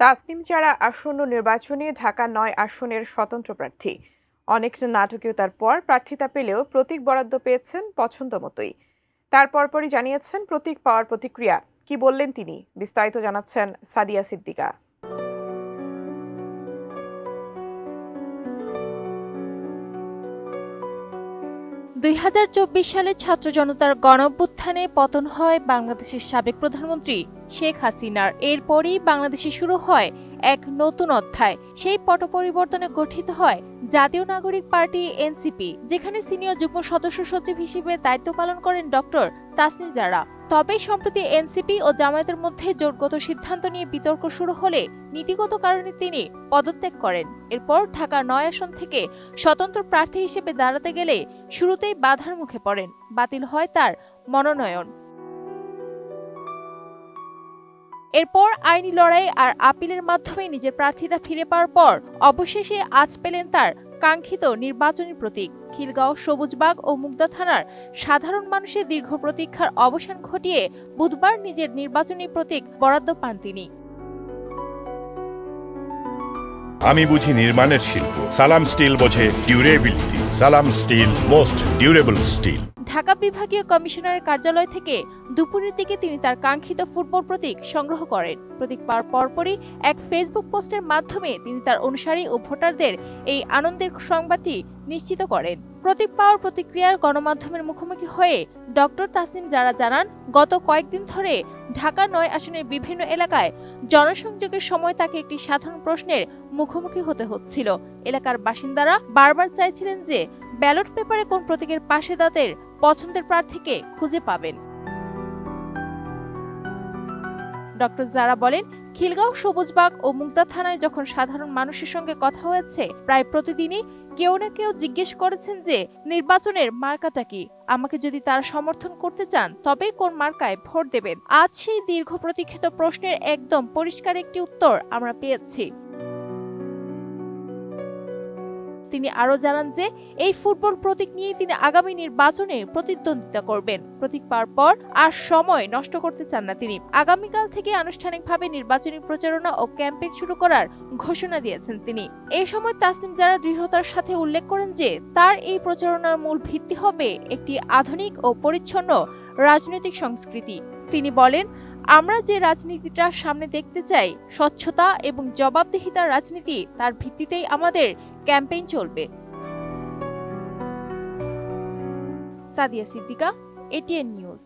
তাসনিম যারা আসন্ন নির্বাচনে ঢাকা ৯ আসনের স্বতন্ত্র প্রার্থী। অনেক নাটকীয়তার পর প্রার্থিতা পেলেও প্রতীক বরাদ্দ পেয়েছেন পছন্দ মতোই। তার পরপরই জানিয়েছেন প্রতীক পাওয়ার প্রতিক্রিয়া কি বললেন তিনি, বিস্তারিত জানাচ্ছেন সাদিয়া সিদ্দিকা। ২০২৪ সালে ছাত্র জনতার গণঅভ্যুত্থানে পতন হয় বাংলাদেশের সাবেক প্রধানমন্ত্রী শেখ হাসিনার। এরপরই বাংলাদেশে শুরু হয় এক নতুন অধ্যায়। সেই পট পরিবর্তনে গঠিত হয় জাতীয় নাগরিক পার্টি এনসিপি, যেখানে সিনিয়র যুগ্ম সদস্য সচিব হিসেবে দায়িত্ব পালন করেন ডক্টর তাসনিম জারা। তবে সম্প্রতি এনসিপি ও জামায়াতের মধ্যে জোটগত সিদ্ধান্ত নিয়ে বিতর্ক শুরু হলে নীতিগত কারণে তিনি পদত্যাগ করেন। এরপর ঢাকা ৯ আসন থেকে স্বতন্ত্র প্রার্থী হিসেবে দাঁড়াতে গেলে শুরুতেই বাধার মুখে পড়েন, বাতিল হয় তার মনোনয়ন। এরপর আইনি লড়াই আর আপিলের মাধ্যমে নিজের প্রার্থিতা ফিরে পাওয়ার পর অবশেষে আজ পেলেন তার কাঙ্ক্ষিত নির্বাচনী প্রতীক। খিলগাঁও, সবুজবাগ ও মুগদা থানার সাধারণ মানুষের দীর্ঘ প্রতীক্ষার অবসান ঘটিয়ে বুধবার নিজের নির্বাচনী প্রতীক বরাদ্দ পান তিনি। আমি বুঝি নির্মাণের শিল্প, সালাম স্টিল বোঝে durability. Salam steel, most durable steel. Dhaka বিভাগীয় কমিশনারের কার্যালয় থেকে দুপুরের দিকে তিনি তার কাঙ্ক্ষিত ফুটবল প্রতীক সংগ্রহ করেন। প্রতীক পাওয়ার পরপরই এক ফেসবুক পোস্টের মাধ্যমে তিনি তার অনুসারী ও ভোটারদের এই আনন্দের সংবাদটি নিশ্চিত করেন। প্রতীক পাওয়ার প্রতিক্রিয়ার গণমাধ্যমের মুখোমুখি হয়ে ডক্টর তাসনিম জারা জানান, গত কয়েকদিন ধরে ঢাকা ৯ আসনের বিভিন্ন এলাকায় জনসংযোগের সময় তাকে একটি সাধারণ প্রশ্নের মুখোমুখি হতে হচ্ছিল। এলাকার বাসিন্দারা বারবার চাইছিলেন যে ব্যালট পেপারে কোন প্রতীকের পাশে তাদের পছন্দের প্রার্থীকে খুঁজে পাবেন। ডক্টর জারা বলেন, খিলগাঁও, সবুজবাগ ও মুগদা থানায় যখন সাধারণ মানুষের সঙ্গে কথা হয়েছে, প্রায় প্রতিদিনই কেউ না কেউ জিজ্ঞেস করেছেন যে নির্বাচনের মার্কাটা কি, আমাকে যদি তারা সমর্থন করতে চান তবে কোন মার্কায় ভোট দেবেন। আজ সেই দীর্ঘ প্রতীক্ষিত প্রশ্নের একদম পরিষ্কার একটি উত্তর আমরা পেয়েছি। তিনি আরো জানান যে এই ফুটবল প্রতীক নিয়ে তিনি আগামী নির্বাচনে প্রতিদ্বন্দ্বিতা করবেন। প্রতীক পাওয়ার পর আর সময় নষ্ট করতে চান না তিনি। আগামীকাল থেকে আনুষ্ঠানিকভাবে নির্বাচনী প্রচারণা ও ক্যাম্পেইন শুরু করার ঘোষণা দিয়েছেন তিনি। এই সময় তাসনিম জারা দৃঢ়তার সাথে উল্লেখ করেন যে তার এই প্রচারণার মূল ভিত্তি হবে একটি আধুনিক ও পরিচ্ছন্ন রাজনৈতিক সংস্কৃতি। তিনি বলেন, আমরা যে রাজনীতিটা সামনে দেখতে চাই, স্বচ্ছতা এবং জবাবদিহিতার রাজনীতি, তার ভিত্তিতেই আমাদের ক্যাম্পেইন চলবে। Sadia Siddika, ATN news.